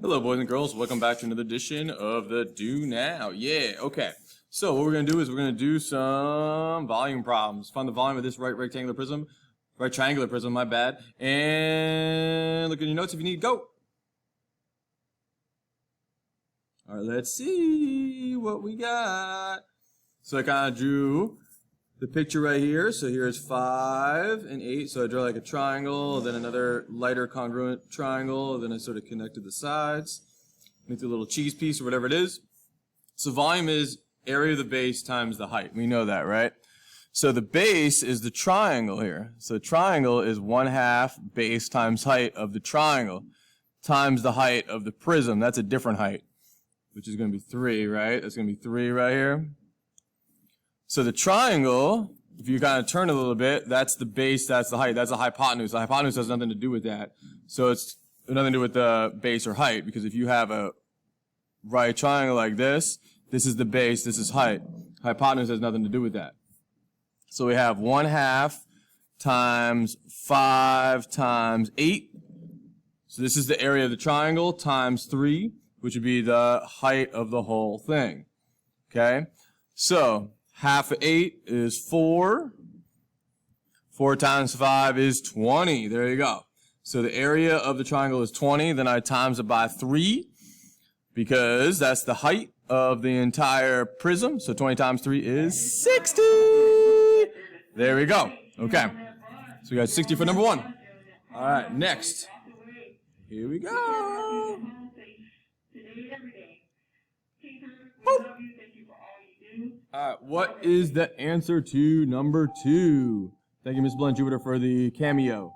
Hello, boys and girls. Welcome back to another edition of the Do Now. Yeah, okay. So what we're going to do is we're going to do some volume problems. Find the volume of this right triangular prism, my bad. And look at your notes if you need. Go! All right, let's see what we got. So I kind of drew the picture right here. So here's 5 and 8. So I draw like a triangle, then another lighter congruent triangle, then I sort of connected the sides, make a little cheese piece or whatever it is. So volume is area of the base times the height. We know that, right? So the base is the triangle here. So triangle is 1/2 base times height of the triangle times the height of the prism. That's a different height, which is going to be 3, right? That's going to be 3 right here. So the triangle, if you kind of turn a little bit, that's the base, that's the height, that's the hypotenuse. The hypotenuse has nothing to do with that. So it's nothing to do with the base or height, because if you have a right triangle like this is the base, this is height. Hypotenuse has nothing to do with that. So we have 1/2 times 5 times 8. So this is the area of the triangle times 3, which would be the height of the whole thing. Okay? So 1/2 of 8 is 4. 4 times 5 is 20. There you go. So the area of the triangle is 20. Then I times it by 3 because that's the height of the entire prism. So 20 times 3 is 60. There we go. Okay. So we got 60 for number 1. All right, next. Here we go. Boop. Alright, what is the answer to number 2? Thank you, Miss Blunt Jupiter, for the cameo.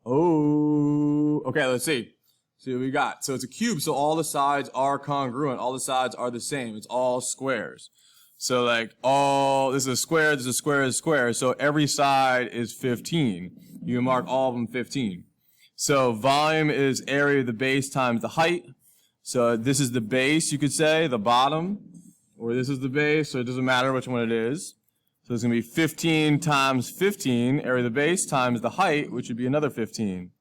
Oh, okay, let's see. See what we got. So it's a cube, so all the sides are congruent. All the sides are the same. It's all squares. So like, this is a square, this is a square, this is a square. So every side is 15. You can mark all of them 15. So volume is area of the base times the height. So this is the base, you could say, the bottom. Or this is the base, so it doesn't matter which one it is. So it's going to be 15 times 15, area of the base, times the height, which would be another 15.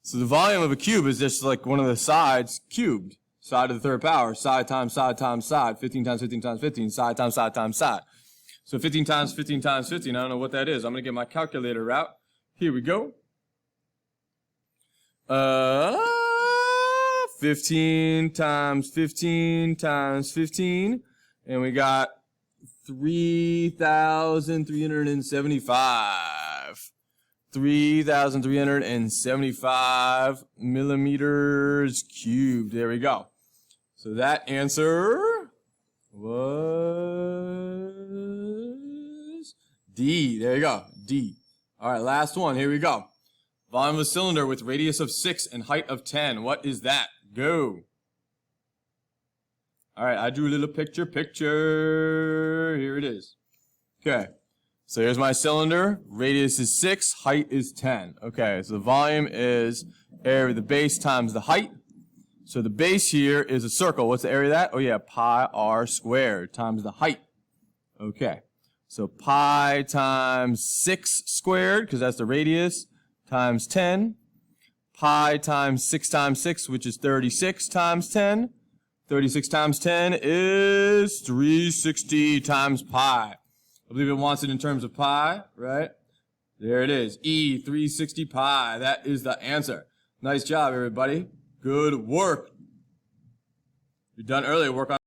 So the volume of a cube is just like one of the sides cubed. Side to the third power, side times side times side, 15 times 15 times 15, side times side times side. So 15 times 15 times 15, I don't know what that is. I'm going to get my calculator out. Here we go. 15 times 15 times 15. And we got 3,375. 3,375 millimeters cubed. There we go. So that answer was D. There you go. D. All right, last one. Here we go. Volume of a cylinder with radius of 6 and height of 10. What is that? Go. All right, I drew a little picture. Here it is. Okay, so here's my cylinder. Radius is 6, height is 10. Okay, so the volume is area of the base times the height. So the base here is a circle. What's the area of that? Oh yeah, pi r squared times the height. Okay, so pi times 6 squared, because that's the radius, times 10. Pi times 6, which is 36 times 10. 36 times 10 is 360 times pi. I believe it wants it in terms of pi, right? There it is. E, 360 pi. That is the answer. Nice job, everybody. Good work. You're done early. Work on